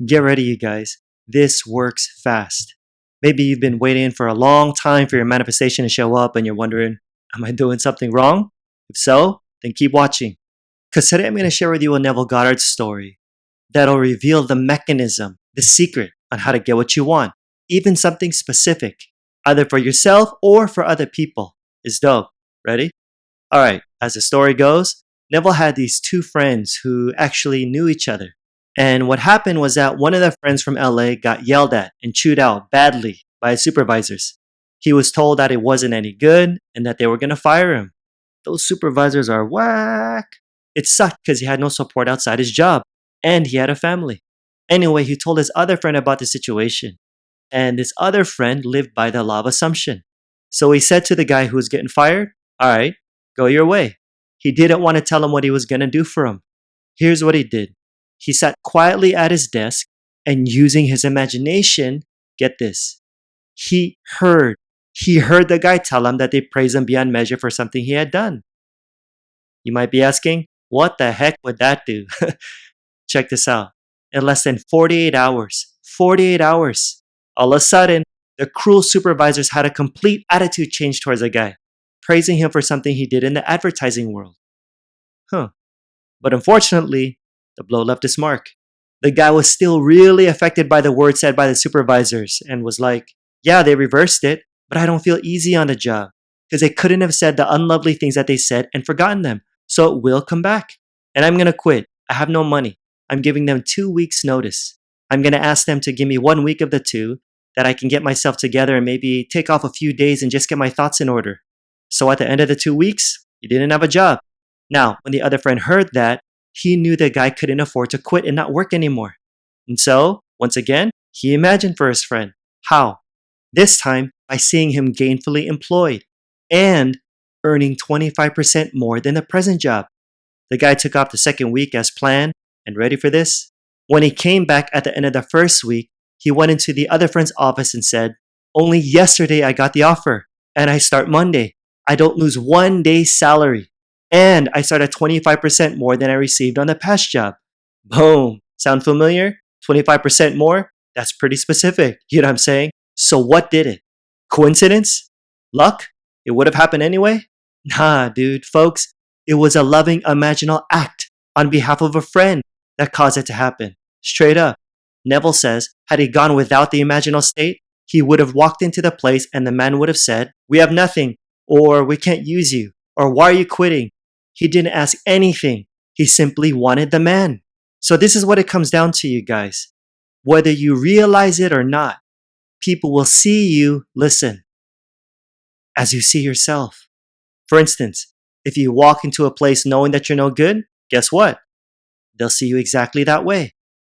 Get ready, you guys. This works fast. Maybe you've been waiting for a long time for your manifestation to show up and you're wondering, am I doing something wrong? If so, then keep watching. Because today I'm going to share with you a Neville Goddard story that'll reveal the mechanism, the secret on how to get what you want, even something specific, either for yourself or for other people. It's dope. Ready? Alright, as the story goes, Neville had these two friends who actually knew each other. And what happened was that one of the friends from LA got yelled at and chewed out badly by his supervisors. He was told that it wasn't any good and that they were going to fire him. Those supervisors are whack. It sucked because he had no support outside his job and he had a family. Anyway, he told his other friend about the situation. And this other friend lived by the law of assumption. So he said to the guy who was getting fired, alright, go your way. He didn't want to tell him what he was going to do for him. Here's what he did. He sat quietly at his desk and using his imagination, get this, he heard the guy tell him that they praised him beyond measure for something he had done. You might be asking, what the heck would that do? Check this out. In less than 48 hours, all of a sudden, the cruel supervisors had a complete attitude change towards the guy, praising him for something he did in the advertising world. But unfortunately, the blow left its mark. The guy was still really affected by the words said by the supervisors and was like, yeah, they reversed it, but I don't feel easy on the job because they couldn't have said the unlovely things that they said and forgotten them. So it will come back. And I'm going to quit. I have no money. I'm giving them 2 weeks notice. I'm going to ask them to give me 1 week of the 2 that I can get myself together and maybe take off a few days and just get my thoughts in order. So at the end of the 2 weeks, he didn't have a job. Now, when the other friend heard that, he knew the guy couldn't afford to quit and not work anymore. And so, once again, he imagined for his friend. How? This time, by seeing him gainfully employed and earning 25% more than the present job. The guy took off the second week as planned, and ready for this? When he came back at the end of the first week, he went into the other friend's office and said, only yesterday I got the offer, and I start Monday. I don't lose 1 day's salary. And I start at 25% more than I received on the past job. Boom. Sound familiar? 25% more? That's pretty specific. You know what I'm saying? So what did it? Coincidence? Luck? It would have happened anyway? Nah, dude, folks. It was a loving imaginal act on behalf of a friend that caused it to happen. Straight up. Neville says, had he gone without the imaginal state, he would have walked into the place and the man would have said, we have nothing, or we can't use you, or why are you quitting? He didn't ask anything. He simply wanted the man. So this is what it comes down to, you guys. Whether you realize it or not, people will see you, listen, as you see yourself. For instance, if you walk into a place knowing that you're no good, guess what? They'll see you exactly that way.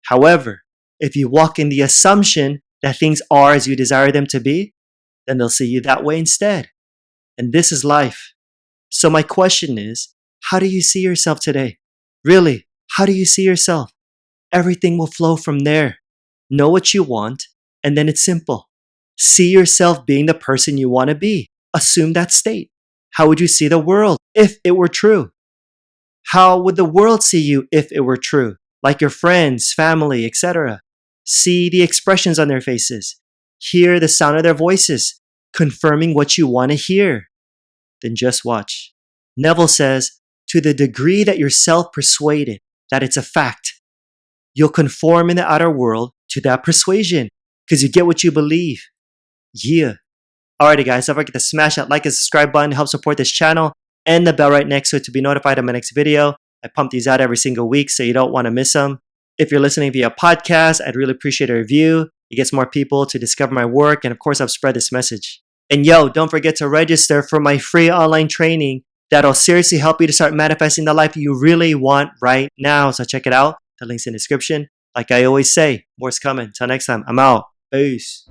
However, if you walk in the assumption that things are as you desire them to be, then they'll see you that way instead. And this is life. So my question is, how do you see yourself today? Really, how do you see yourself? Everything will flow from there. Know what you want, and then it's simple. See yourself being the person you want to be. Assume that state. How would you see the world if it were true? How would the world see you if it were true? Like your friends, family, etc. See the expressions on their faces. Hear the sound of their voices, confirming what you want to hear. Then just watch. Neville says, to the degree that you're self-persuaded that it's a fact, you'll conform in the outer world to that persuasion because you get what you believe. Yeah. Alrighty guys, don't forget to smash that like and subscribe button to help support this channel and the bell right next to it to be notified of my next video. I pump these out every single week so you don't want to miss them. If you're listening via podcast, I'd really appreciate a review. It gets more people to discover my work and of course I'll spread this message. And yo, don't forget to register for my free online training that'll seriously help you to start manifesting the life you really want right now. So check it out. The link's in the description. Like I always say, more's coming. Till next time, I'm out. Peace.